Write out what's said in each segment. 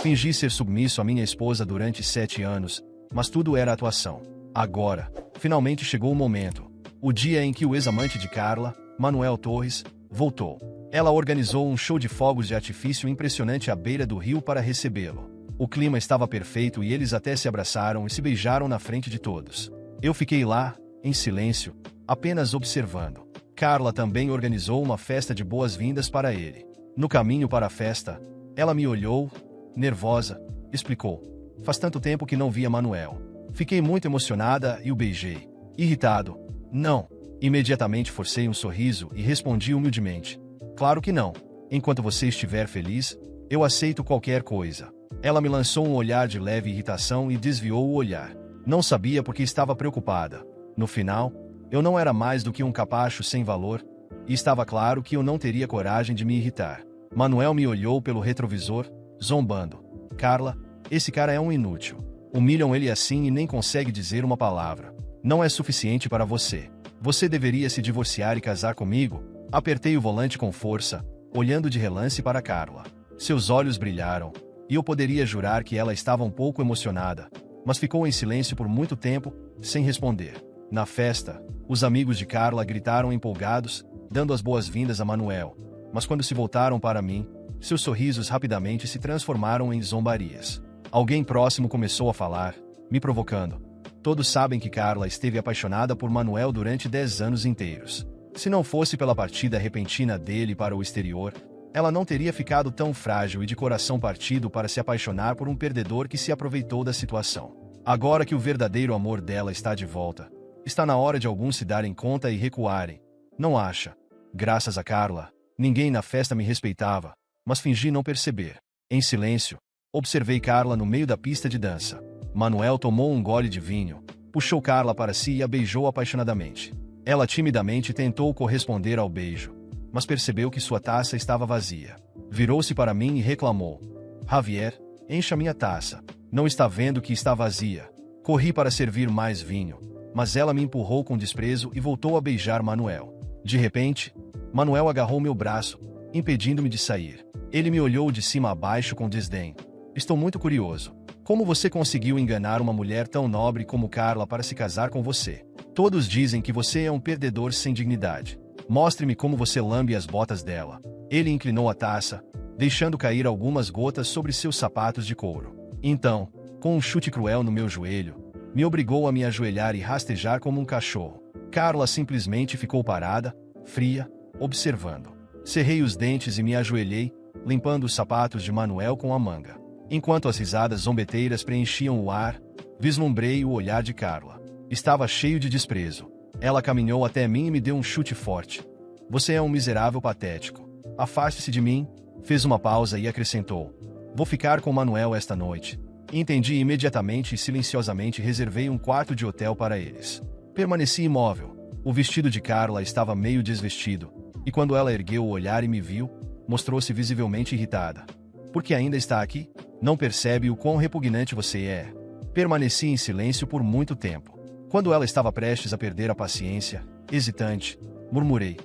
Fingi ser submisso à minha esposa durante 7 anos, mas tudo era atuação. Agora, finalmente chegou o momento. O dia em que o ex-amante de Carla, Manuel Torres, voltou. Ela organizou um show de fogos de artifício impressionante à beira do rio para recebê-lo. O clima estava perfeito e eles até se abraçaram e se beijaram na frente de todos. Eu fiquei lá, em silêncio, apenas observando. Carla também organizou uma festa de boas-vindas para ele. No caminho para a festa, ela me olhou, nervosa, explicou. Faz tanto tempo que não via Manuel. Fiquei muito emocionada e o beijei. Irritado. Não. Imediatamente forcei um sorriso e respondi humildemente. Claro que não. Enquanto você estiver feliz, eu aceito qualquer coisa. Ela me lançou um olhar de leve irritação e desviou o olhar. Não sabia porque estava preocupada. No final, eu não era mais do que um capacho sem valor, e estava claro que eu não teria coragem de me irritar. Manuel me olhou pelo retrovisor, zombando. Carla, esse cara é um inútil. Humilham ele assim e nem consegue dizer uma palavra. Não é suficiente para você. Você deveria se divorciar e casar comigo. Apertei o volante com força, olhando de relance para Carla. Seus olhos brilharam, e eu poderia jurar que ela estava um pouco emocionada, mas ficou em silêncio por muito tempo, sem responder. Na festa, os amigos de Carla gritaram empolgados, dando as boas-vindas a Manuel, mas quando se voltaram para mim, seus sorrisos rapidamente se transformaram em zombarias. Alguém próximo começou a falar, me provocando. Todos sabem que Carla esteve apaixonada por Manuel durante 10 anos inteiros. Se não fosse pela partida repentina dele para o exterior, ela não teria ficado tão frágil e de coração partido para se apaixonar por um perdedor que se aproveitou da situação. Agora que o verdadeiro amor dela está de volta, está na hora de alguns se darem conta e recuarem. Não acha? Graças a Carla, ninguém na festa me respeitava, mas fingi não perceber. Em silêncio, observei Carla no meio da pista de dança. Manuel tomou um gole de vinho, puxou Carla para si e a beijou apaixonadamente. Ela timidamente tentou corresponder ao beijo, mas percebeu que sua taça estava vazia. Virou-se para mim e reclamou. Javier, encha minha taça. Não está vendo que está vazia. Corri para servir mais vinho, mas ela me empurrou com desprezo e voltou a beijar Manuel. De repente, Manuel agarrou meu braço, impedindo-me de sair. Ele me olhou de cima a baixo com desdém. Estou muito curioso. Como você conseguiu enganar uma mulher tão nobre como Carla para se casar com você? Todos dizem que você é um perdedor sem dignidade. Mostre-me como você lambe as botas dela. Ele inclinou a taça, deixando cair algumas gotas sobre seus sapatos de couro. Então, com um chute cruel no meu joelho, me obrigou a me ajoelhar e rastejar como um cachorro. Carla simplesmente ficou parada, fria, observando. Cerrei os dentes e me ajoelhei, limpando os sapatos de Manuel com a manga. Enquanto as risadas zombeteiras preenchiam o ar, vislumbrei o olhar de Carla. Estava cheio de desprezo. Ela caminhou até mim e me deu um chute forte. Você é um miserável patético. Afaste-se de mim, fez uma pausa e acrescentou. Vou ficar com Manuel esta noite. Entendi imediatamente e silenciosamente reservei um quarto de hotel para eles. Permaneci imóvel. O vestido de Carla estava meio desvestido, e quando ela ergueu o olhar e me viu, mostrou-se visivelmente irritada. Por que ainda está aqui? Não percebe o quão repugnante você é? Permaneci em silêncio por muito tempo. Quando ela estava prestes a perder a paciência, hesitante, murmurei.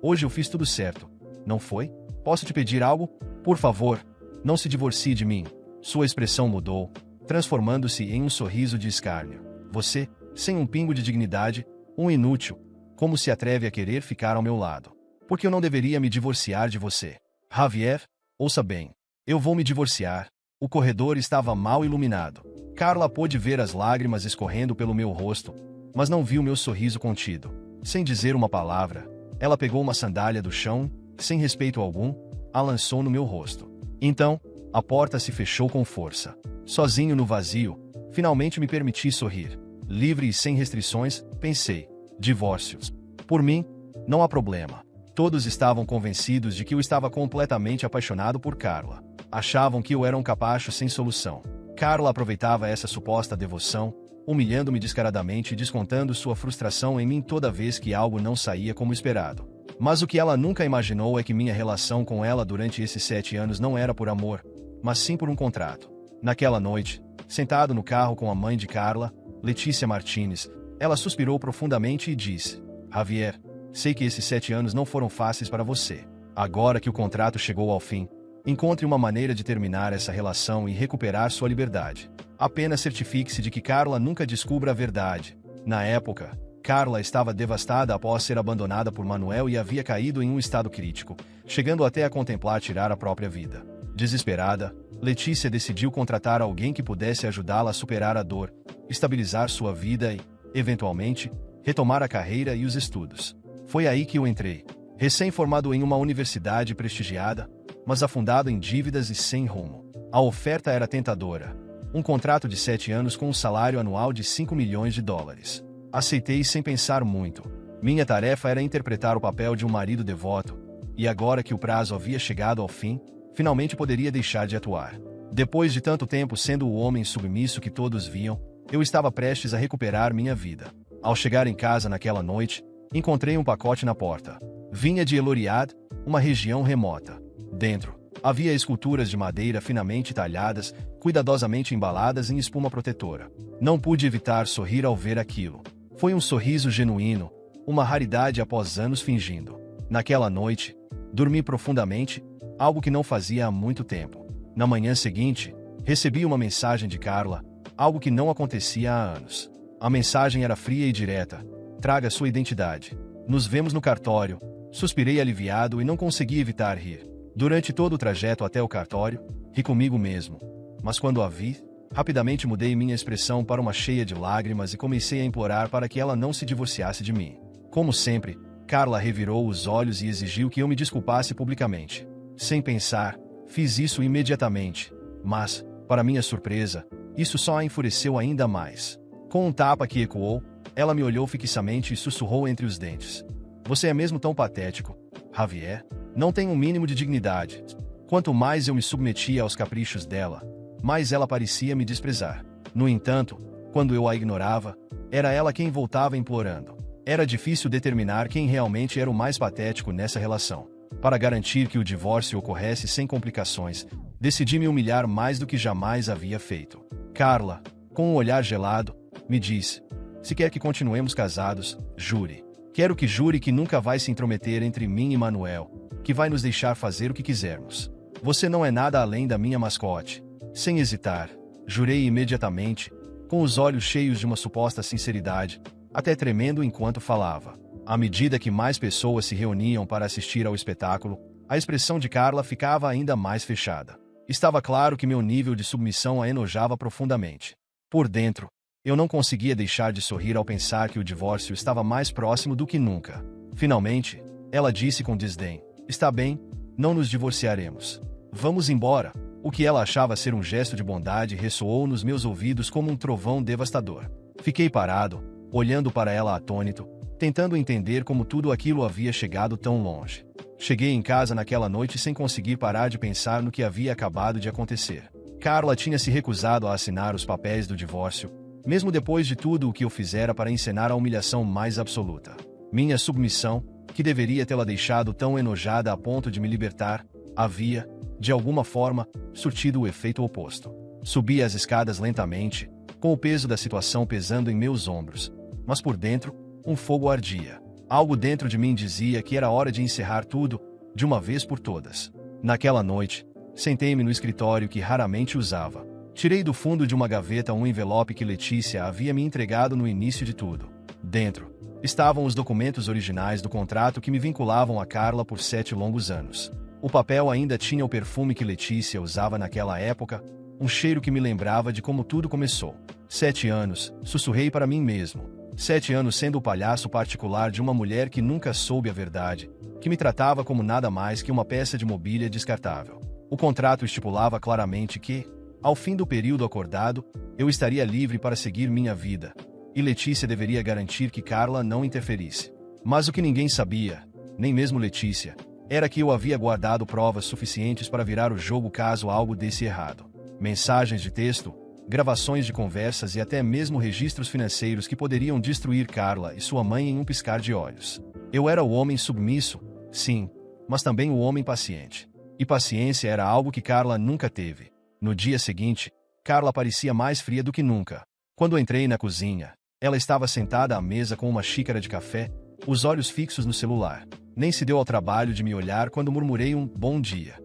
Hoje eu fiz tudo certo, não foi? Posso te pedir algo? Por favor, não se divorcie de mim. Sua expressão mudou, transformando-se em um sorriso de escárnio. Você, sem um pingo de dignidade, um inútil, como se atreve a querer ficar ao meu lado? Porque eu não deveria me divorciar de você. Javier, ouça bem. Eu vou me divorciar. O corredor estava mal iluminado. Carla pôde ver as lágrimas escorrendo pelo meu rosto, mas não viu meu sorriso contido. Sem dizer uma palavra, ela pegou uma sandália do chão, sem respeito algum, a lançou no meu rosto. Então, a porta se fechou com força. Sozinho no vazio, finalmente me permiti sorrir. Livre e sem restrições, pensei. Divórcios. Por mim, não há problema. Todos estavam convencidos de que eu estava completamente apaixonado por Carla. Achavam que eu era um capacho sem solução. Carla aproveitava essa suposta devoção, humilhando-me descaradamente e descontando sua frustração em mim toda vez que algo não saía como esperado. Mas o que ela nunca imaginou é que minha relação com ela durante esses 7 anos não era por amor, mas sim por um contrato. Naquela noite, sentado no carro com a mãe de Carla, Letícia Martinez, ela suspirou profundamente e disse: Javier, sei que esses 7 anos não foram fáceis para você. Agora que o contrato chegou ao fim, Encontre uma maneira de terminar essa relação e recuperar sua liberdade. Apenas certifique-se de que Carla nunca descubra a verdade. Na época, Carla estava devastada após ser abandonada por Manuel e havia caído em um estado crítico, chegando até a contemplar tirar a própria vida. Desesperada, Letícia decidiu contratar alguém que pudesse ajudá-la a superar a dor, estabilizar sua vida e, eventualmente, retomar a carreira e os estudos. Foi aí que eu entrei. Recém-formado em uma universidade prestigiada, mas afundado em dívidas e sem rumo. A oferta era tentadora. Um contrato de 7 anos com um salário anual de 5 milhões de dólares. Aceitei sem pensar muito. Minha tarefa era interpretar o papel de um marido devoto, e agora que o prazo havia chegado ao fim, finalmente poderia deixar de atuar. Depois de tanto tempo sendo o homem submisso que todos viam, eu estava prestes a recuperar minha vida. Ao chegar em casa naquela noite, encontrei um pacote na porta. Vinha de Eloriad, uma região remota. Dentro, havia esculturas de madeira finamente talhadas, cuidadosamente embaladas em espuma protetora. Não pude evitar sorrir ao ver aquilo. Foi um sorriso genuíno, uma raridade após anos fingindo. Naquela noite, dormi profundamente, algo que não fazia há muito tempo. Na manhã seguinte, recebi uma mensagem de Carla, algo que não acontecia há anos. A mensagem era fria e direta. Traga sua identidade. Nos vemos no cartório. Suspirei aliviado e não consegui evitar rir. Durante todo o trajeto até o cartório, ri comigo mesmo. Mas quando a vi, rapidamente mudei minha expressão para uma cheia de lágrimas e comecei a implorar para que ela não se divorciasse de mim. Como sempre, Carla revirou os olhos e exigiu que eu me desculpasse publicamente. Sem pensar, fiz isso imediatamente. Mas, para minha surpresa, isso só a enfureceu ainda mais. Com um tapa que ecoou, ela me olhou fixamente e sussurrou entre os dentes. Você é mesmo tão patético, Javier? Não tem um mínimo de dignidade. Quanto mais eu me submetia aos caprichos dela, mais ela parecia me desprezar. No entanto, quando eu a ignorava, era ela quem voltava implorando. Era difícil determinar quem realmente era o mais patético nessa relação. Para garantir que o divórcio ocorresse sem complicações, decidi me humilhar mais do que jamais havia feito. Carla, com um olhar gelado, me disse: se quer que continuemos casados, jure. Quero que jure que nunca vai se intrometer entre mim e Manuel, que vai nos deixar fazer o que quisermos. Você não é nada além da minha mascote. Sem hesitar, jurei imediatamente, com os olhos cheios de uma suposta sinceridade, até tremendo enquanto falava. À medida que mais pessoas se reuniam para assistir ao espetáculo, a expressão de Carla ficava ainda mais fechada. Estava claro que meu nível de submissão a enojava profundamente. Por dentro, eu não conseguia deixar de sorrir ao pensar que o divórcio estava mais próximo do que nunca. Finalmente, ela disse com desdém: está bem, não nos divorciaremos. Vamos embora. O que ela achava ser um gesto de bondade ressoou nos meus ouvidos como um trovão devastador. Fiquei parado, olhando para ela atônito, tentando entender como tudo aquilo havia chegado tão longe. Cheguei em casa naquela noite sem conseguir parar de pensar no que havia acabado de acontecer. Carla tinha se recusado a assinar os papéis do divórcio, mesmo depois de tudo o que eu fizera para encenar a humilhação mais absoluta. Minha submissão, que deveria tê-la deixado tão enojada a ponto de me libertar, havia, de alguma forma, surtido o efeito oposto. Subi as escadas lentamente, com o peso da situação pesando em meus ombros, mas por dentro, um fogo ardia. Algo dentro de mim dizia que era hora de encerrar tudo, de uma vez por todas. Naquela noite, sentei-me no escritório que raramente usava. Tirei do fundo de uma gaveta um envelope que Letícia havia me entregado no início de tudo. Dentro, estavam os documentos originais do contrato que me vinculavam a Carla por 7 longos anos. O papel ainda tinha o perfume que Letícia usava naquela época, um cheiro que me lembrava de como tudo começou. 7 anos, sussurrei para mim mesmo. 7 anos sendo o palhaço particular de uma mulher que nunca soube a verdade, que me tratava como nada mais que uma peça de mobília descartável. O contrato estipulava claramente que, ao fim do período acordado, eu estaria livre para seguir minha vida, e Letícia deveria garantir que Carla não interferisse. Mas o que ninguém sabia, nem mesmo Letícia, era que eu havia guardado provas suficientes para virar o jogo caso algo desse errado. Mensagens de texto, gravações de conversas e até mesmo registros financeiros que poderiam destruir Carla e sua mãe em um piscar de olhos. Eu era o homem submisso, sim, mas também o homem paciente. E paciência era algo que Carla nunca teve. No dia seguinte, Carla parecia mais fria do que nunca. Quando entrei na cozinha, ela estava sentada à mesa com uma xícara de café, os olhos fixos no celular. Nem se deu ao trabalho de me olhar quando murmurei um bom dia.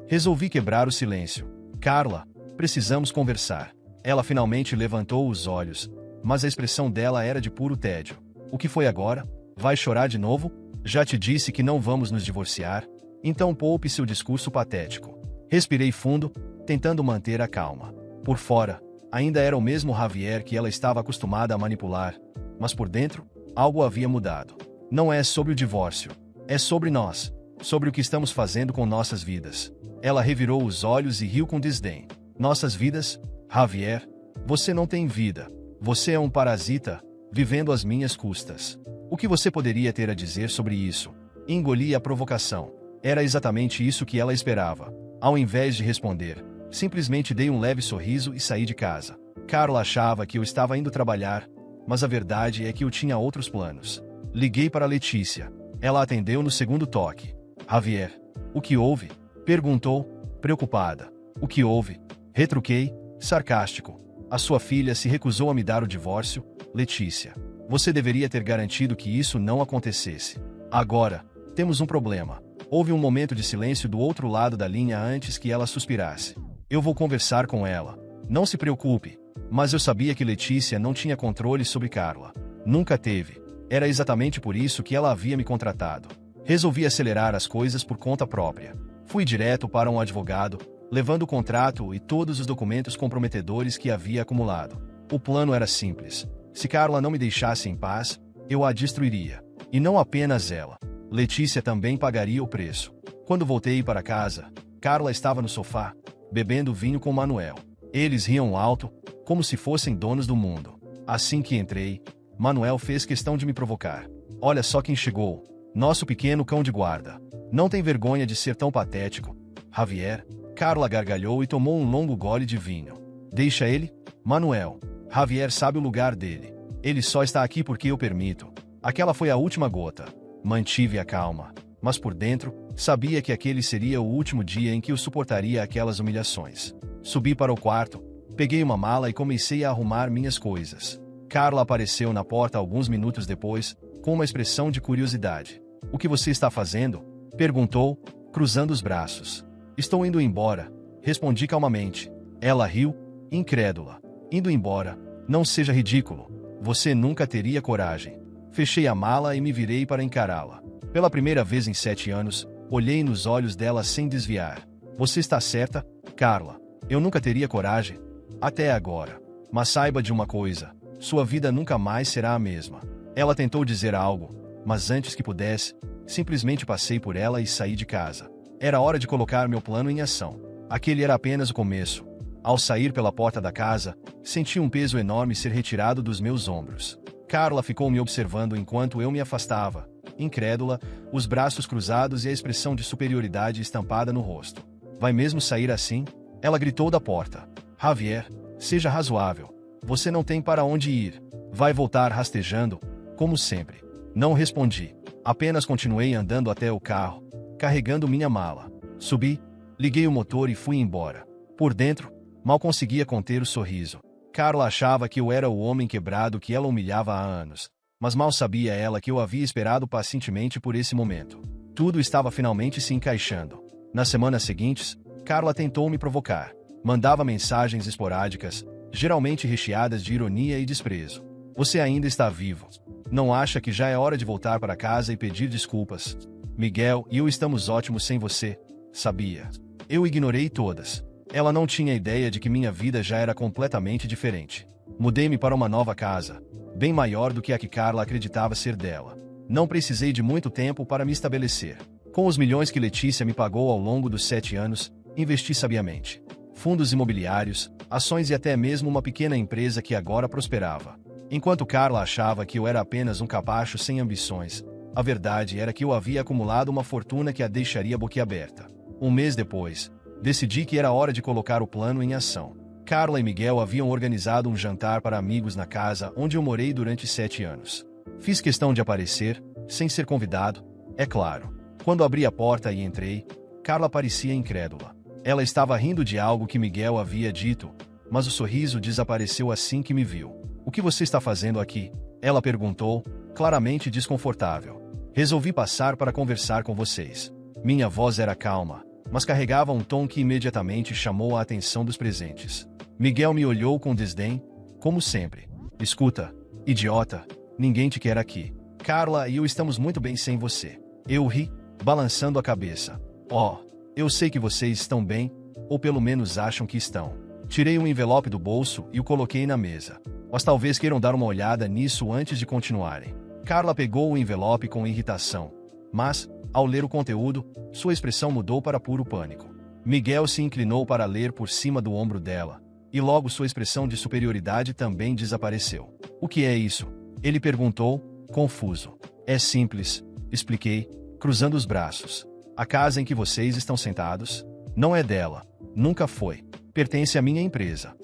Resolvi quebrar o silêncio. Carla, precisamos conversar. Ela finalmente levantou os olhos, mas a expressão dela era de puro tédio. O que foi agora? Vai chorar de novo? Já te disse que não vamos nos divorciar, então poupe seu discurso patético. Respirei fundo, tentando manter a calma. Por fora, ainda era o mesmo Javier que ela estava acostumada a manipular, mas por dentro, algo havia mudado. Não é sobre o divórcio, é sobre nós, sobre o que estamos fazendo com nossas vidas. Ela revirou os olhos e riu com desdém. Nossas vidas? Javier, você não tem vida. Você é um parasita, vivendo às minhas custas. O que você poderia ter a dizer sobre isso? Engoli a provocação. Era exatamente isso que ela esperava. Ao invés de responder, simplesmente dei um leve sorriso e saí de casa. Carla achava que eu estava indo trabalhar, mas a verdade é que eu tinha outros planos. Liguei para Letícia. Ela atendeu no segundo toque. Javier, o que houve? Perguntou, preocupada. O que houve? Retruquei, sarcástico. A sua filha se recusou a me dar o divórcio, Letícia. Você deveria ter garantido que isso não acontecesse. Agora, temos um problema. Houve um momento de silêncio do outro lado da linha antes que ela suspirasse. Eu vou conversar com ela. Não se preocupe. Mas eu sabia que Letícia não tinha controle sobre Carla. Nunca teve. Era exatamente por isso que ela havia me contratado. Resolvi acelerar as coisas por conta própria. Fui direto para um advogado, levando o contrato e todos os documentos comprometedores que havia acumulado. O plano era simples. Se Carla não me deixasse em paz, eu a destruiria. E não apenas ela. Letícia também pagaria o preço. Quando voltei para casa, Carla estava no sofá, bebendo vinho com Manuel. Eles riam alto, como se fossem donos do mundo. Assim que entrei, Manuel fez questão de me provocar. Olha só quem chegou. Nosso pequeno cão de guarda. Não tem vergonha de ser tão patético. Javier. Carla gargalhou e tomou um longo gole de vinho. Deixa ele, Manuel. Javier sabe o lugar dele. Ele só está aqui porque eu permito. Aquela foi a última gota. Mantive a calma, mas por dentro, sabia que aquele seria o último dia em que eu suportaria aquelas humilhações. Subi para o quarto, peguei uma mala e comecei a arrumar minhas coisas. Carla apareceu na porta alguns minutos depois, com uma expressão de curiosidade. O que você está fazendo? Perguntou, cruzando os braços. Estou indo embora, respondi calmamente. Ela riu, incrédula. Indo embora? Não seja ridículo. Você nunca teria coragem. Fechei a mala e me virei para encará-la. Pela primeira vez em 7 anos, olhei nos olhos dela sem desviar. Você está certa, Carla. Eu nunca teria coragem. Até agora. Mas saiba de uma coisa. Sua vida nunca mais será a mesma. Ela tentou dizer algo, mas antes que pudesse, simplesmente passei por ela e saí de casa. Era hora de colocar meu plano em ação. Aquele era apenas o começo. Ao sair pela porta da casa, senti um peso enorme ser retirado dos meus ombros. Carla ficou me observando enquanto eu me afastava, incrédula, os braços cruzados e a expressão de superioridade estampada no rosto. Vai mesmo sair assim? Ela gritou da porta. Javier, seja razoável. Você não tem para onde ir. Vai voltar rastejando, como sempre. Não respondi. Apenas continuei andando até o carro, carregando minha mala. Subi, liguei o motor e fui embora. Por dentro, mal conseguia conter o sorriso. Carla achava que eu era o homem quebrado que ela humilhava há anos, mas mal sabia ela que eu havia esperado pacientemente por esse momento. Tudo estava finalmente se encaixando. Nas semanas seguintes, Carla tentou me provocar. Mandava mensagens esporádicas, geralmente recheadas de ironia e desprezo. Você ainda está vivo. Não acha que já é hora de voltar para casa e pedir desculpas? Miguel e eu estamos ótimos sem você, sabia. Eu ignorei todas. Ela não tinha ideia de que minha vida já era completamente diferente. Mudei-me para uma nova casa, bem maior do que a que Carla acreditava ser dela. Não precisei de muito tempo para me estabelecer. Com os milhões que Letícia me pagou ao longo dos 7 anos, investi sabiamente. Fundos imobiliários, ações e até mesmo uma pequena empresa que agora prosperava. Enquanto Carla achava que eu era apenas um capacho sem ambições, a verdade era que eu havia acumulado uma fortuna que a deixaria boquiaberta. Um mês depois, decidi que era hora de colocar o plano em ação. Carla e Miguel haviam organizado um jantar para amigos na casa onde eu morei durante 7 anos. Fiz questão de aparecer, sem ser convidado, é claro. Quando abri a porta e entrei, Carla parecia incrédula. Ela estava rindo de algo que Miguel havia dito, mas o sorriso desapareceu assim que me viu. O que você está fazendo aqui? Ela perguntou, claramente desconfortável. Resolvi passar para conversar com vocês. Minha voz era calma, mas carregava um tom que imediatamente chamou a atenção dos presentes. Miguel me olhou com desdém, como sempre. Escuta, idiota, ninguém te quer aqui. Carla e eu estamos muito bem sem você. Eu ri, balançando a cabeça. Oh, eu sei que vocês estão bem, ou pelo menos acham que estão. Tirei um envelope do bolso e o coloquei na mesa. Mas talvez queiram dar uma olhada nisso antes de continuarem. Carla pegou o envelope com irritação, mas, ao ler o conteúdo, sua expressão mudou para puro pânico. Miguel se inclinou para ler por cima do ombro dela, e logo sua expressão de superioridade também desapareceu. O que é isso? Ele perguntou, confuso. É simples, expliquei, cruzando os braços. A casa em que vocês estão sentados não é dela, nunca foi. Pertence à minha empresa.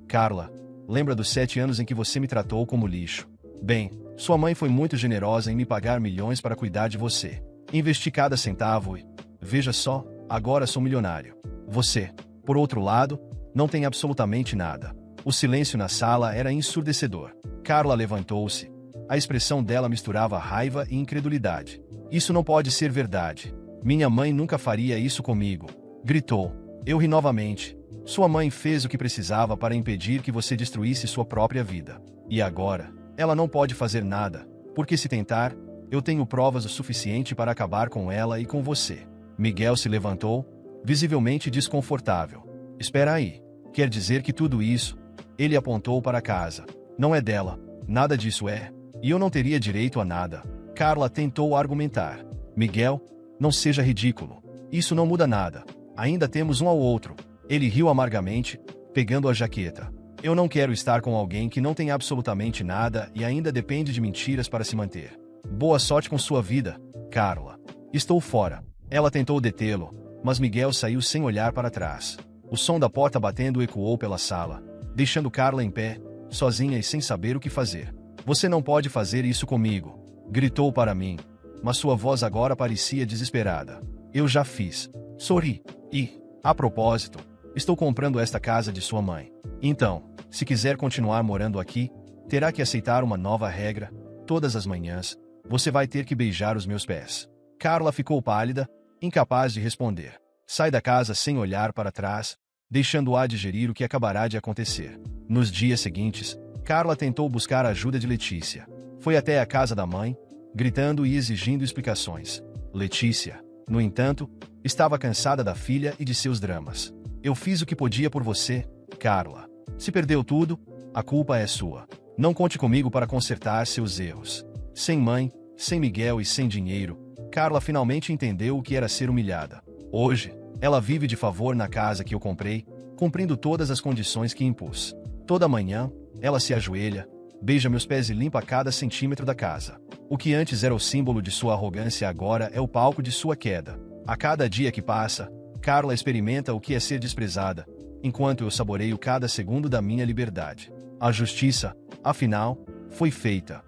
Carla, lembra dos 7 anos em que você me tratou como lixo? Bem, sua mãe foi muito generosa em me pagar milhões para cuidar de você. Investi cada centavo e, veja só, agora sou milionário. Você, por outro lado, não tem absolutamente nada. O silêncio na sala era ensurdecedor. Carla levantou-se. A expressão dela misturava raiva e incredulidade. Isso não pode ser verdade. Minha mãe nunca faria isso comigo. Gritou. Eu ri novamente. Sua mãe fez o que precisava para impedir que você destruísse sua própria vida. E agora, ela não pode fazer nada, porque se tentar, eu tenho provas o suficiente para acabar com ela e com você. Miguel se levantou, visivelmente desconfortável. Espera aí. Quer dizer que tudo isso? Ele apontou para a casa. Não é dela. Nada disso é. E eu não teria direito a nada. Carla tentou argumentar. Miguel, não seja ridículo. Isso não muda nada. Ainda temos um ao outro. Ele riu amargamente, pegando a jaqueta. Eu não quero estar com alguém que não tem absolutamente nada e ainda depende de mentiras para se manter. Boa sorte com sua vida, Carla. Estou fora. Ela tentou detê-lo, mas Miguel saiu sem olhar para trás. O som da porta batendo ecoou pela sala, deixando Carla em pé, sozinha e sem saber o que fazer. Você não pode fazer isso comigo, gritou para mim, mas sua voz agora parecia desesperada. Eu já fiz. Sorri. E, a propósito, estou comprando esta casa de sua mãe. Então, se quiser continuar morando aqui, terá que aceitar uma nova regra. Todas as manhãs, você vai ter que beijar os meus pés. Carla ficou pálida, incapaz de responder. Sai da casa sem olhar para trás, deixando-a digerir o que acabará de acontecer. Nos dias seguintes, Carla tentou buscar a ajuda de Letícia. Foi até a casa da mãe, gritando e exigindo explicações. Letícia, no entanto, estava cansada da filha e de seus dramas. Eu fiz o que podia por você, Carla. Se perdeu tudo, a culpa é sua. Não conte comigo para consertar seus erros. Sem mãe, sem Miguel e sem dinheiro, Carla finalmente entendeu o que era ser humilhada. Hoje, ela vive de favor na casa que eu comprei, cumprindo todas as condições que impus. Toda manhã, ela se ajoelha, beija meus pés e limpa cada centímetro da casa. O que antes era o símbolo de sua arrogância agora é o palco de sua queda. A cada dia que passa, Carla experimenta o que é ser desprezada, enquanto eu saboreio cada segundo da minha liberdade. A justiça, afinal, foi feita.